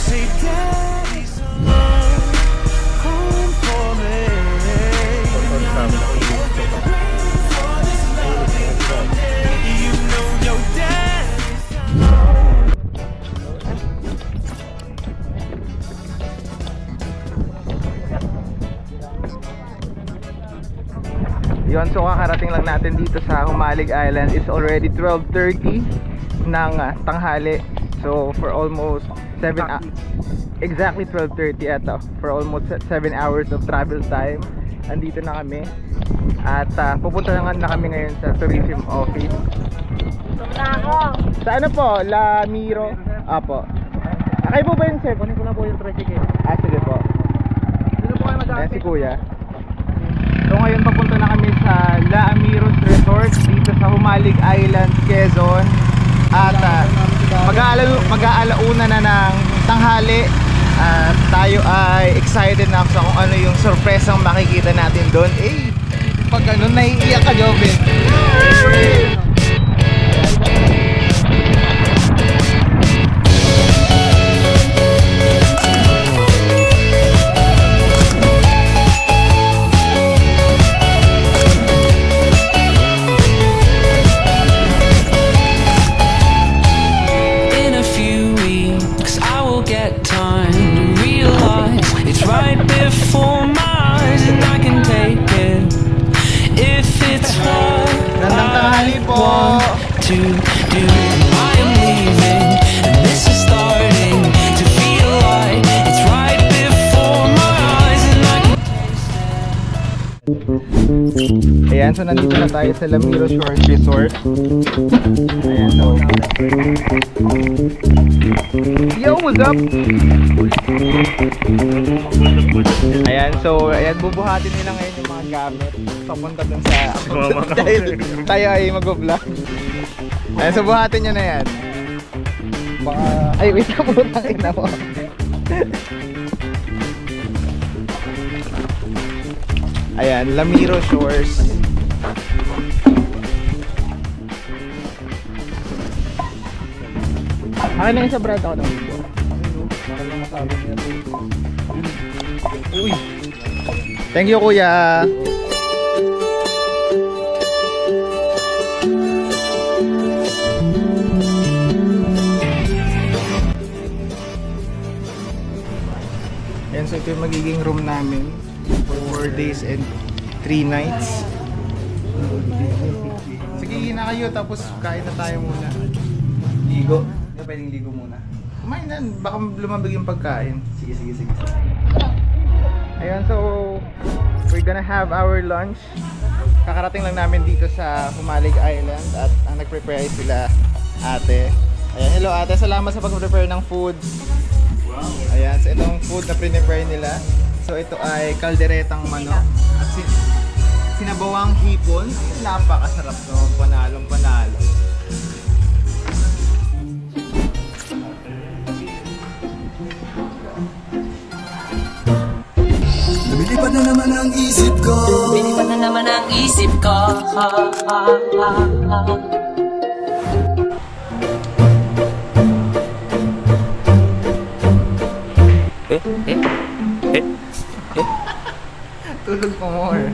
say daddy's home for me. You know your daddy's Yun, so kakarating lang natin dito sa Humalig Island. It's already 12:30 ng tanghali. So for almost 7 exactly 12:30 ata. For almost 7 hours of travel time. Andito na kami. At pupunta na kami ngayon sa tourism office. Sa ano po? La Miro. Apo. Kayo po ba yun, sir? Kunin ko na po yung tricycle. Sige po. Dito po kayo mag-aapit. Si kuya. So ngayon papunta na kami sa La Amiros Resort dito sa Humalig Island, Quezon. At mag-aalauna na ng tanghali. At tayo ay excited na sa kung ano yung sorpresang makikita natin doon. Pag ano, naiiyak ka, Jobin. Ayan, so nandito na tayo sa La Miro Shores Resort. Ayan, so yo, what's up? Ayan, so ayan, bubuhatin nila ngayon yung mga gamit papunta dun sa dahil tayo ay mag-vlog. Ayan, so buhatin nyo na yan. Baka, ay wait na po, tangina mo. Ayan, La Miro Shores. Akin na yung sa brad ako ng video. Uy! Thank you, kuya! Ayan, so ito yung magiging room namin for 4 days and 3 nights. Sige na kayo, tapos kain na tayo muna. Ligo? Hindi pwedeng ligo muna. Kumain na, baka lumabig yung pagkain. Sige. Ayun, so we're gonna have our lunch. Kakarating lang namin dito sa Humalig Island at ang nag-prepare sila ate. Ayan, hello ate, salamat sa pag-prepare ng food. Wow. Ayan, so itong food na prepare nila. So ito ay kalderetang manok at sinabawang hipon. Napakasarap no, panalong panalo. Lumilipad na naman ang isip ko. Lumilipad na naman ang isip ko. Tulog pa more.